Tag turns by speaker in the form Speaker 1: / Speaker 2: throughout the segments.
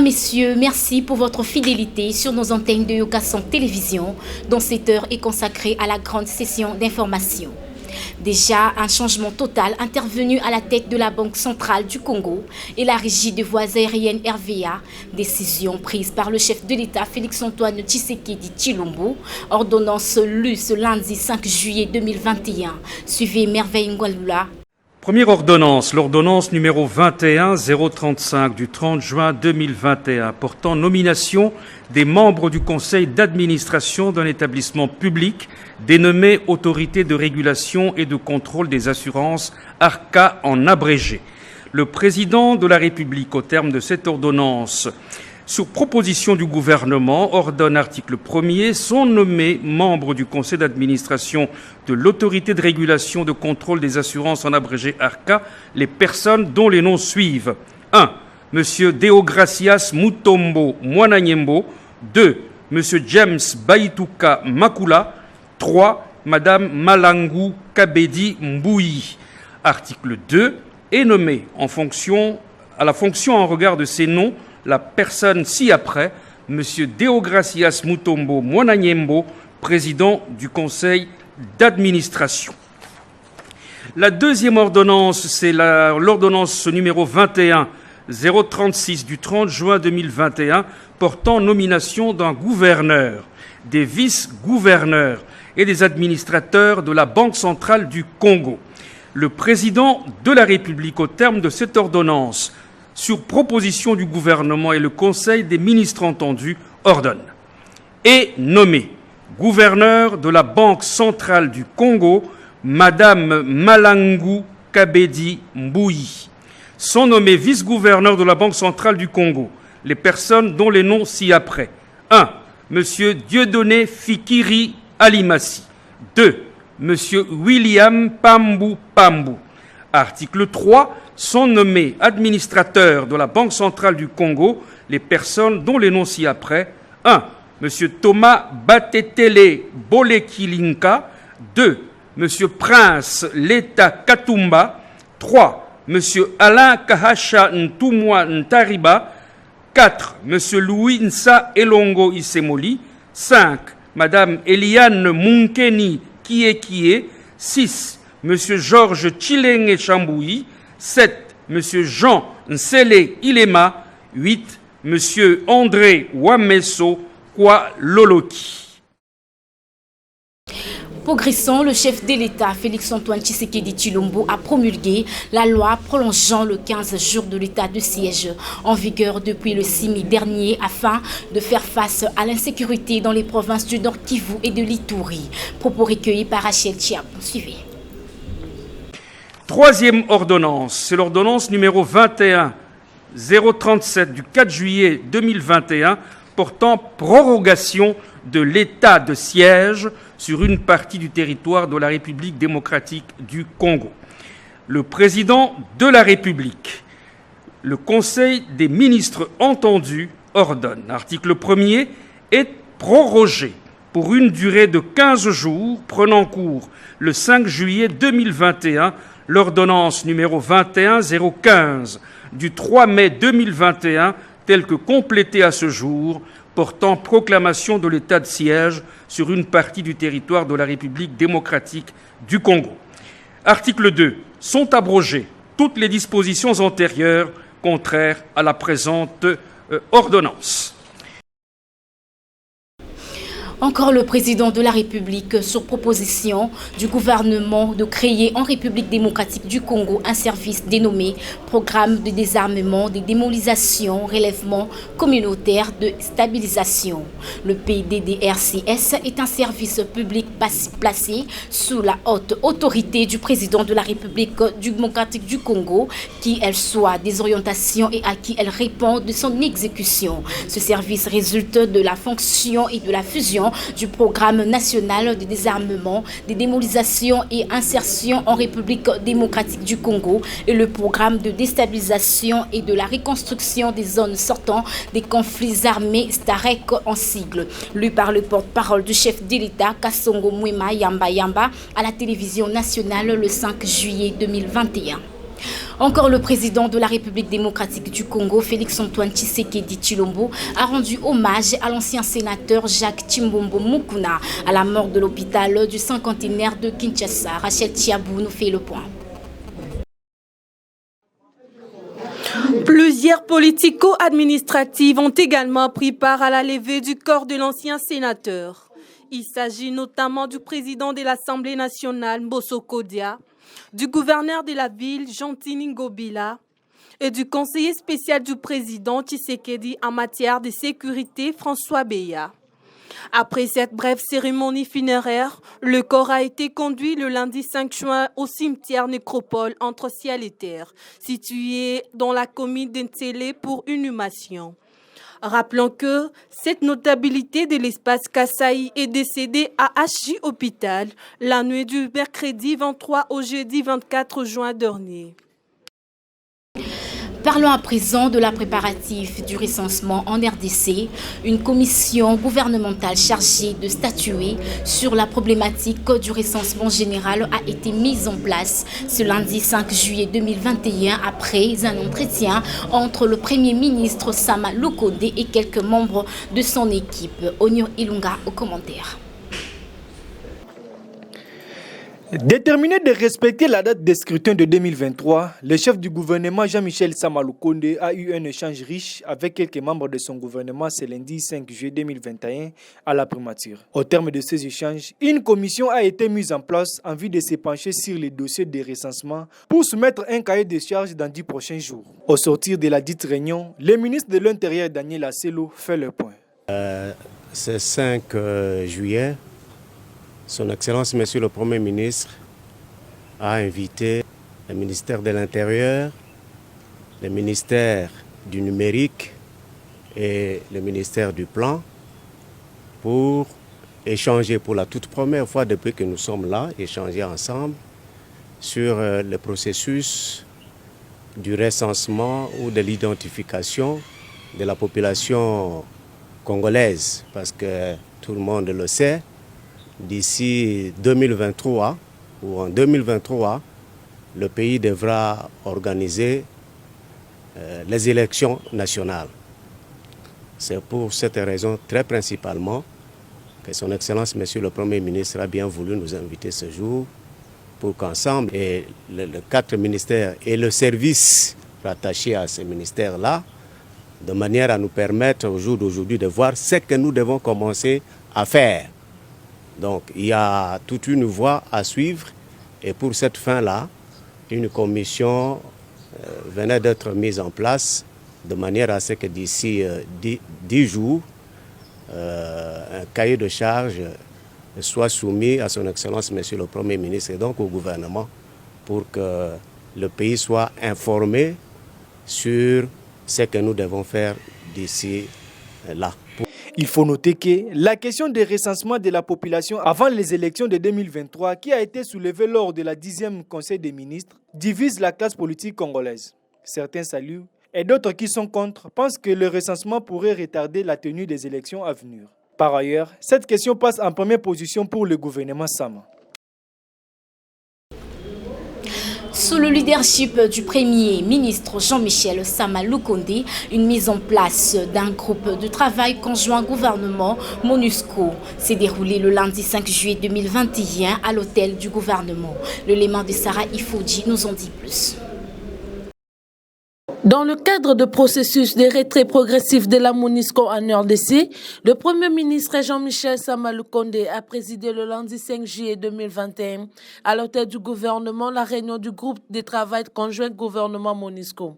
Speaker 1: messieurs, merci pour votre fidélité sur nos antennes de Okasan Télévision, dont cette heure est consacrée à la grande session d'information. Déjà, un changement total intervenu à la tête de la Banque centrale du Congo et la régie de voies aériennes RVA, décision prise par le chef de l'État Félix-Antoine Tshisekedi Tshilombo, ordonnance lue ce lundi 5 juillet 2021. Suivez Merveille Ngwalula.
Speaker 2: Première ordonnance, l'ordonnance numéro 21-035 du 30 juin 2021 portant nomination des membres du conseil d'administration d'un établissement public dénommé Autorité de régulation et de contrôle des assurances, ARCA en abrégé. Le président de la République, au terme de cette ordonnance, sur proposition du gouvernement, ordonne article 1er, sont nommés membres du conseil d'administration de l'autorité de régulation de contrôle des assurances en abrégé ARCA les personnes dont les noms suivent. 1. Monsieur Deogracias Mutombo Mwananyembo. 2. Monsieur James Baituka Makula. 3. Madame Malangu Kabedi Mbouyi. Article 2. Est nommé à la fonction en regard de ces noms la personne ci-après, M. Deogracias Mutombo Mwananyembo, président du conseil d'administration. La deuxième ordonnance, c'est l'ordonnance numéro 21-036 du 30 juin 2021 portant nomination d'un gouverneur, des vice-gouverneurs et des administrateurs de la Banque centrale du Congo. Le président de la République, au terme de cette ordonnance, sur proposition du gouvernement et le Conseil des ministres entendus, ordonne et nommé gouverneur de la Banque centrale du Congo, Madame Malangu Kabedi Mbouyi. Sont nommés vice-gouverneurs de la Banque centrale du Congo les personnes dont les noms ci-après. 1. Monsieur Dieudonné Fikiri Alimasi. 2. Monsieur William Pambou Pambou. Article 3. Sont nommés administrateurs de la Banque centrale du Congo les personnes dont les noms ci-après. 1. M. Thomas Batetele Bolekilinka. 2. M. Prince Leta Katumba. 3. M. Alain Kahasha Ntumwa Ntariba. 4. M. Louis Nsa Elongo Isemoli. 5. Mme Eliane Munkeni Kiekie. 6. M. Georges Chilenge Chamboui. 7. M. Jean Nsele Ilema. 8. M. André Wameso Kwa Loloki.
Speaker 1: Progressant, le chef de l'État, Félix-Antoine Tshisekedi Tshilombo, a promulgué la loi prolongeant le 15 jours de l'état de siège en vigueur depuis le 6 mai dernier afin de faire face à l'insécurité dans les provinces du Nord Kivu et de l'Ituri. Propos recueillis par Rachel Chiap. Suivez.
Speaker 2: Troisième ordonnance, c'est l'ordonnance numéro 21-037 du 4 juillet 2021 portant prorogation de l'état de siège sur une partie du territoire de la République démocratique du Congo. Le président de la République, le Conseil des ministres entendus, ordonne. L'article 1er est prorogé pour une durée de 15 jours, prenant cours le 5 juillet 2021, l'ordonnance numéro 21-015 du 3 mai 2021, telle que complétée à ce jour, portant proclamation de l'état de siège sur une partie du territoire de la République démocratique du Congo. Article 2. Sont abrogées toutes les dispositions antérieures contraires à la présente ordonnance.
Speaker 1: Encore le président de la République, sur proposition du gouvernement, de créer en République démocratique du Congo un service dénommé Programme de désarmement, de démobilisation, relèvement communautaire de stabilisation. Le PDDRCS est un service public placé sous la haute autorité du président de la République démocratique du Congo, qui elle soit des orientations et à qui elle répond de son exécution. Ce service résulte de la fonction et de la fusion du programme national de désarmement, de démobilisation et insertion en République démocratique du Congo et le programme de déstabilisation et de la reconstruction des zones sortant des conflits armés STAREC en sigle. Lu par le porte-parole du chef de l'État, Kassongo Mwema Yamba Yamba, à la télévision nationale le 5 juillet 2021. Encore le président de la République démocratique du Congo, Félix-Antoine Tshisekedi Tshilombo, a rendu hommage à l'ancien sénateur Jacques Tchimbombo Mukuna à la mort de l'hôpital du cinquantenaire de Kinshasa. Rachel Tiabou nous fait le point.
Speaker 3: Plusieurs politico-administratives ont également pris part à la levée du corps de l'ancien sénateur. Il s'agit notamment du président de l'Assemblée nationale, Mbosso Kodia, du gouverneur de la ville, Jean-Tini Ngobila, et du conseiller spécial du président Tshisekedi en matière de sécurité, François Beya. Après cette brève cérémonie funéraire, le corps a été conduit le lundi 5 juin au cimetière nécropole entre ciel et terre, situé dans la commune d'Entélé pour inhumation. Rappelons que cette notabilité de l'espace Kasaï est décédée à HJ Hôpital la nuit du mercredi 23 au jeudi 24 juin dernier.
Speaker 1: Parlons à présent de la préparatif du recensement en RDC. Une commission gouvernementale chargée de statuer sur la problématique du recensement général a été mise en place ce lundi 5 juillet 2021 après un entretien entre le Premier ministre Sama Lukonde et quelques membres de son équipe. Onyo Ilunga au commentaire.
Speaker 4: Déterminé de respecter la date de scrutin de 2023, le chef du gouvernement Jean-Michel Sama Lukonde a eu un échange riche avec quelques membres de son gouvernement ce lundi 5 juillet 2021 à la primature. Au terme de ces échanges, une commission a été mise en place en vue de se pencher sur les dossiers de recensement pour soumettre un cahier de charges dans 10 prochains jours. Au sortir de la dite réunion, le ministre de l'Intérieur Daniel Asselo fait le point.
Speaker 5: Ce 5 juillet, Son Excellence, Monsieur le Premier ministre, a invité le ministère de l'Intérieur, le ministère du Numérique et le ministère du Plan pour échanger pour la toute première fois depuis que nous sommes là, échanger ensemble sur le processus du recensement ou de l'identification de la population congolaise. Parce que tout le monde le sait, d'ici 2023 ou en 2023, le pays devra organiser les élections nationales. C'est pour cette raison très principalement que Son Excellence, Monsieur le Premier ministre, a bien voulu nous inviter ce jour pour qu'ensemble, et les 4 ministères et le service rattaché à ces ministères-là, de manière à nous permettre au jour d'aujourd'hui de voir ce que nous devons commencer à faire. Donc il y a toute une voie à suivre et pour cette fin-là, une commission venait d'être mise en place de manière à ce que d'ici 10 jours, un cahier de charges soit soumis à Son Excellence Monsieur le Premier ministre et donc au gouvernement pour que le pays soit informé sur ce que nous devons faire d'ici là.
Speaker 4: Il faut noter que la question des recensements de la population avant les élections de 2023 qui a été soulevée lors de la 10e Conseil des ministres divise la classe politique congolaise. Certains saluent et d'autres qui sont contre pensent que le recensement pourrait retarder la tenue des élections à venir. Par ailleurs, cette question passe en première position pour le gouvernement Sama.
Speaker 1: Sous le leadership du Premier ministre Jean-Michel Sama Lukonde, une mise en place d'un groupe de travail conjoint gouvernement-MONUSCO s'est déroulée le lundi 5 juillet 2021 à l'hôtel du gouvernement. L'élément de Sarah Ifoudji nous en dit plus.
Speaker 3: Dans le cadre du processus de retrait progressif de la MONUSCO en RDC, le Premier ministre Jean-Michel Sama Lukonde a présidé le lundi 5 juillet 2021 à l'hôtel du gouvernement la réunion du groupe de travail conjoint gouvernement-MONUSCO.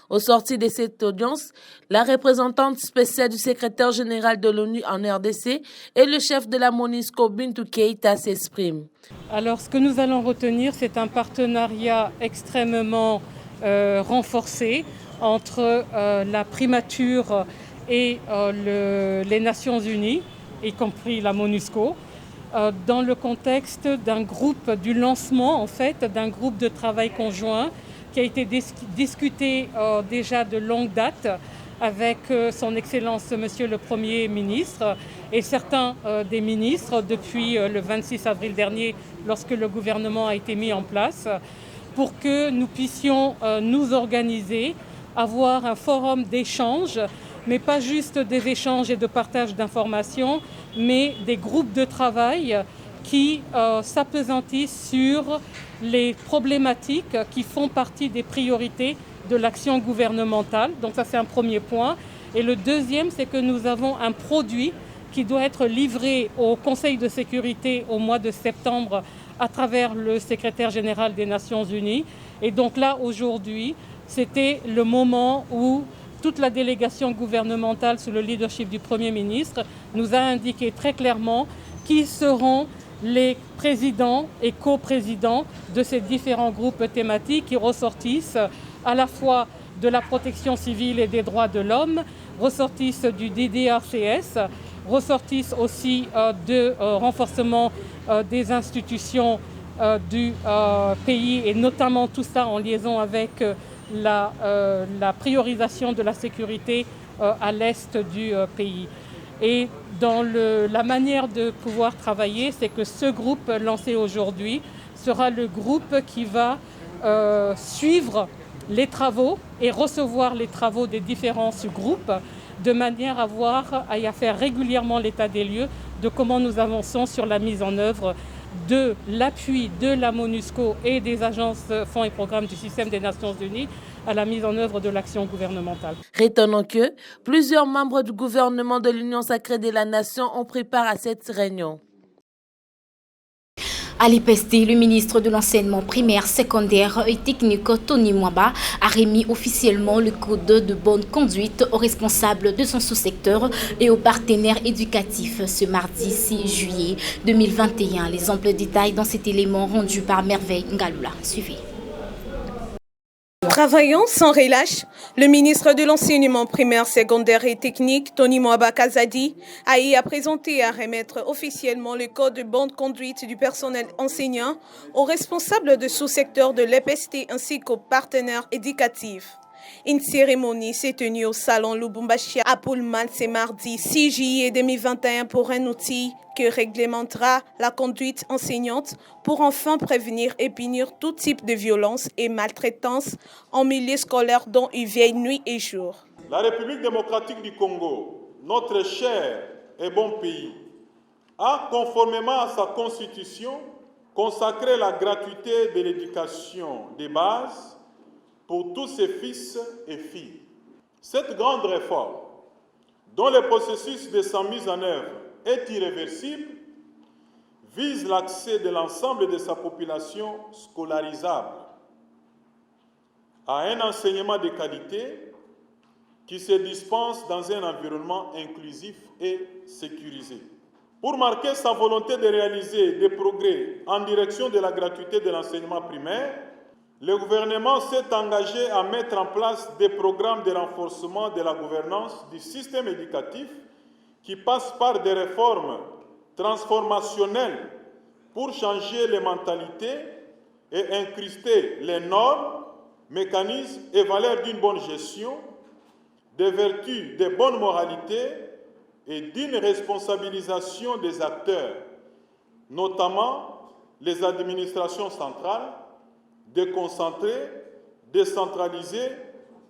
Speaker 3: Au sortir de cette audience, la représentante spéciale du secrétaire général de l'ONU en RDC et le chef de la MONUSCO, Bintou Keïta, s'expriment.
Speaker 6: Alors, ce que nous allons retenir, c'est un partenariat extrêmement renforcée entre la primature et les Nations Unies, y compris la MONUSCO, dans le contexte d'un groupe, du lancement en fait, d'un groupe de travail conjoint qui a été discuté déjà de longue date avec son Excellence Monsieur le Premier ministre et certains des ministres depuis le 26 avril dernier lorsque le gouvernement a été mis en place. pour que nous puissions nous organiser, avoir un forum d'échange, mais pas juste des échanges et de partage d'informations, mais des groupes de travail qui s'appesantissent sur les problématiques qui font partie des priorités de l'action gouvernementale. Donc ça, c'est un premier point. Et le deuxième, c'est que nous avons un produit qui doit être livré au Conseil de sécurité au mois de septembre à travers le secrétaire général des Nations Unies. Et donc là, aujourd'hui, c'était le moment où toute la délégation gouvernementale sous le leadership du Premier ministre nous a indiqué très clairement qui seront les présidents et coprésidents de ces différents groupes thématiques qui ressortissent à la fois de la protection civile et des droits de l'homme, ressortissent du DDRCS, ressortissent aussi de renforcement des institutions du pays et notamment tout ça en liaison avec la priorisation de la sécurité à l'est du pays. Et dans la manière de pouvoir travailler, c'est que ce groupe lancé aujourd'hui sera le groupe qui va suivre les travaux et recevoir les travaux des différents sous-groupes de manière à voir et à faire régulièrement l'état des lieux de comment nous avançons sur la mise en œuvre de l'appui de la MONUSCO et des agences, fonds et programmes du système des Nations Unies à la mise en œuvre de l'action gouvernementale.
Speaker 7: Retenons que plusieurs membres du gouvernement de l'Union sacrée de la Nation ont pris part à cette réunion.
Speaker 1: À l'IPST, le ministre de l'Enseignement primaire, secondaire et technique, Tony Mwaba, a remis officiellement le code de bonne conduite aux responsables de son sous-secteur et aux partenaires éducatifs ce mardi 6 juillet 2021. Les amples détails dans cet élément rendu par Merveille Ngalula. Suivez.
Speaker 8: Travaillant sans relâche, le ministre de l'Enseignement primaire, secondaire et technique, Tony Mwaba Kazadi, a eu à présenter et à remettre officiellement le code de bonne conduite du personnel enseignant aux responsables de sous-secteurs de l'EPST ainsi qu'aux partenaires éducatifs. Une cérémonie s'est tenue au salon Lubumbashi à Pullman ce mardi 6 juillet 2021 pour un outil qui réglementera la conduite enseignante pour enfin prévenir et punir tout type de violence et maltraitance en milieu scolaire dont il veille nuit et jour.
Speaker 9: La République démocratique du Congo, notre cher et bon pays, a, conformément à sa constitution, consacré la gratuité de l'éducation de base pour tous ses fils et filles. Cette grande réforme, dont le processus de sa mise en œuvre est irréversible, vise l'accès de l'ensemble de sa population scolarisable à un enseignement de qualité qui se dispense dans un environnement inclusif et sécurisé. Pour marquer sa volonté de réaliser des progrès en direction de la gratuité de l'enseignement primaire, le gouvernement s'est engagé à mettre en place des programmes de renforcement de la gouvernance du système éducatif qui passent par des réformes transformationnelles pour changer les mentalités et incruster les normes, mécanismes et valeurs d'une bonne gestion, des vertus, des bonnes moralités et d'une responsabilisation des acteurs, notamment les administrations centrales, déconcentrés, décentralisés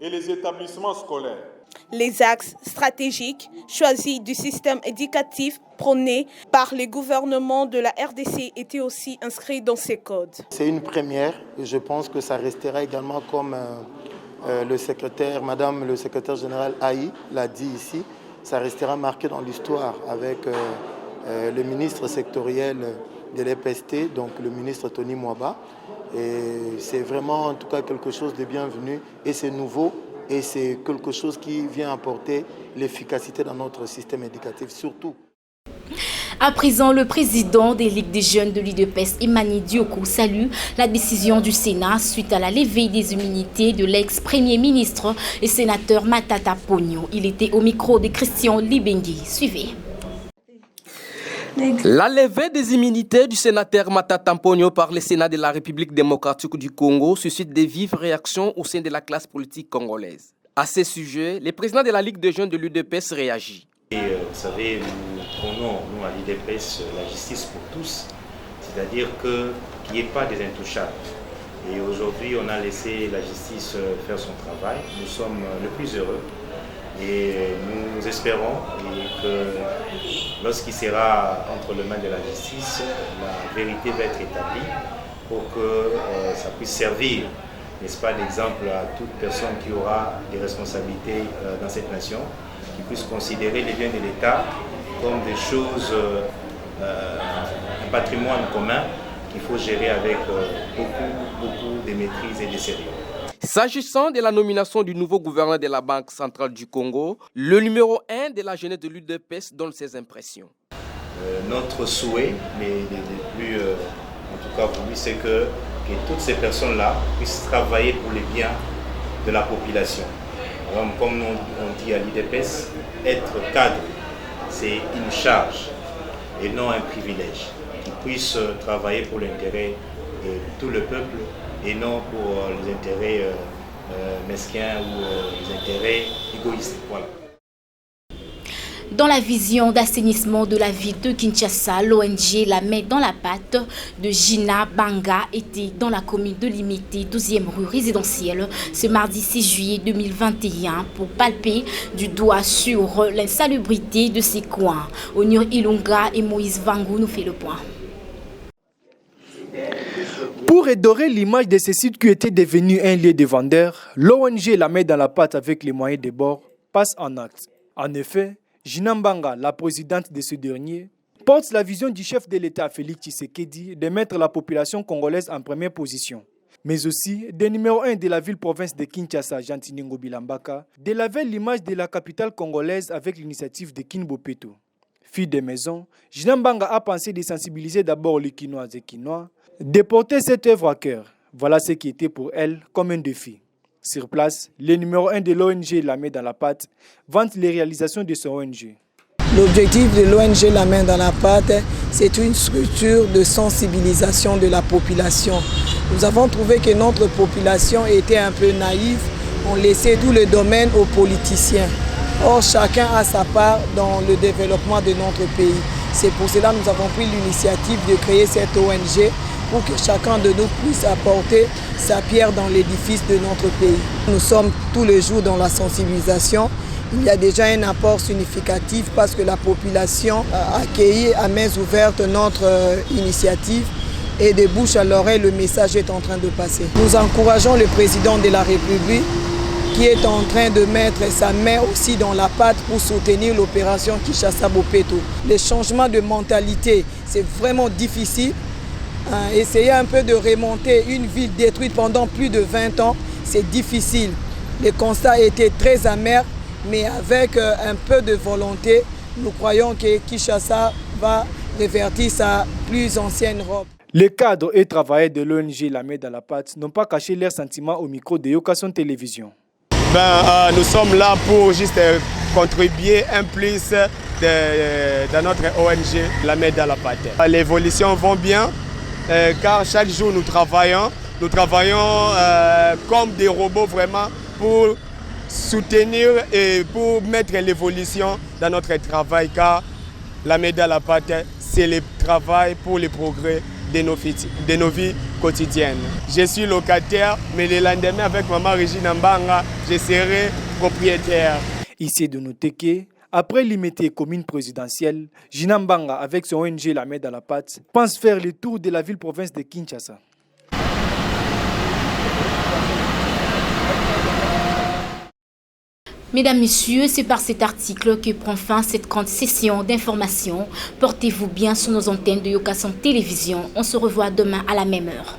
Speaker 9: et les établissements scolaires.
Speaker 8: Les axes stratégiques choisis du système éducatif prôné par le gouvernement de la RDC étaient aussi inscrits dans ces codes.
Speaker 10: C'est une première et je pense que ça restera également comme Madame le secrétaire général Aïe l'a dit ici, ça restera marqué dans l'histoire avec le ministre sectoriel de l'EPST, donc le ministre Tony Mwaba. Et c'est vraiment en tout cas quelque chose de bienvenu et c'est nouveau et c'est quelque chose qui vient apporter l'efficacité dans notre système éducatif surtout.
Speaker 1: À présent, le président des Ligues des jeunes de l'UDPS, Emani Dioko, salue la décision du Sénat suite à la levée des immunités de l'ex-premier ministre et sénateur Matata Ponyo. Il était au micro de Christian Libengui. Suivez.
Speaker 11: La levée des immunités du sénateur Matata Ponyo par le Sénat de la République démocratique du Congo suscite des vives réactions au sein de la classe politique congolaise. À ce sujet, le président de la Ligue des jeunes de l'UDPS réagit.
Speaker 12: Vous savez, nous prenons, nous à l'UDPS, la justice pour tous, c'est-à-dire qu'il n'y ait pas des intouchables. Et aujourd'hui, on a laissé la justice faire son travail. Nous sommes le plus heureux. Et nous espérons que lorsqu'il sera entre les mains de la justice, la vérité va être établie pour que ça puisse servir, n'est-ce pas, d'exemple à toute personne qui aura des responsabilités dans cette nation, qui puisse considérer les biens de l'État comme des choses, un patrimoine commun qu'il faut gérer avec beaucoup de maîtrise et de sérieux.
Speaker 11: S'agissant de la nomination du nouveau gouverneur de la Banque centrale du Congo, le numéro 1 de la jeunesse de l'UDPS donne ses impressions.
Speaker 12: Notre souhait, les plus en tout cas voulu, c'est que toutes ces personnes-là puissent travailler pour les biens de la population. Comme on dit à l'UDPS, être cadre, c'est une charge et non un privilège. Qu'ils puissent travailler pour l'intérêt de tout le peuple et non pour les intérêts mesquins ou les intérêts égoïstes. Voilà.
Speaker 1: Dans la vision d'assainissement de la ville de Kinshasa, l'ONG La Main dans la Pâte de Gina Banga était dans la commune de Limité, 12e rue résidentielle, ce mardi 6 juillet 2021 pour palper du doigt sur l'insalubrité de ces coins. Onur Ilunga et Moïse Vangou nous fait le point.
Speaker 4: Pour redorer l'image de ce site qui était devenu un lieu de vendeurs, l'ONG La Main dans la Pâte avec les moyens de bord passe en acte. En effet, Gina Banga, la présidente de ce dernier, porte la vision du chef de l'État Félix Tshisekedi de mettre la population congolaise en première position, mais aussi des numéros 1 de la ville-province de Kinshasa, Jantiningo Bilambaka, de laver l'image de la capitale congolaise avec l'initiative de Kinbopeto. Fille de maison, Gina Banga a pensé de sensibiliser d'abord les Kinoises et Kinois, de porter cette œuvre à cœur. Voilà ce qui était pour elle comme un défi. Sur place, le numéro 1 de l'ONG La Main dans la Pâte vante les réalisations de son ONG.
Speaker 13: L'objectif de l'ONG La Main dans la Pâte, c'est une structure de sensibilisation de la population. Nous avons trouvé que notre population était un peu naïve, on laissait tout le domaine aux politiciens. Or, chacun a sa part dans le développement de notre pays. C'est pour cela que nous avons pris l'initiative de créer cette ONG pour que chacun de nous puisse apporter sa pierre dans l'édifice de notre pays. Nous sommes tous les jours dans la sensibilisation. Il y a déjà un apport significatif parce que la population a accueilli à mains ouvertes notre initiative et de bouche à l'oreille, le message est en train de passer. Nous encourageons le président de la République qui est en train de mettre sa main aussi dans la pâte pour soutenir l'opération Kinshasa Bopeto. Les changements de mentalité, c'est vraiment difficile. Essayer un peu de remonter une ville détruite pendant plus de 20 ans, c'est difficile. Le constat était très amer, mais avec un peu de volonté, nous croyons que Kinshasa va revertir sa plus ancienne robe.
Speaker 4: Les cadres et travailleurs de l'ONG La Main dans la Pâte n'ont pas caché leurs sentiments au micro de Yokason Télévision.
Speaker 14: Nous sommes là pour juste contribuer un plus dans notre ONG La Main dans la Pâte. Les évolutions vont bien car chaque jour nous travaillons comme des robots vraiment pour soutenir et pour mettre l'évolution dans notre travail car La Main dans la Pâte, c'est le travail pour le progrès de nos vies quotidiennes. Je suis locataire, mais le lendemain avec maman Regina Mbanga, je serai propriétaire.
Speaker 4: Ici de noter que, après Limité commune présidentielle, Gina Mbanga avec son ONG La Main dans la Pâte pense faire le tour de la ville-province de Kinshasa.
Speaker 1: Mesdames, Messieurs, c'est par cet article que prend fin cette grande session d'information. Portez-vous bien sur nos antennes de Yokason Télévision. On se revoit demain à la même heure.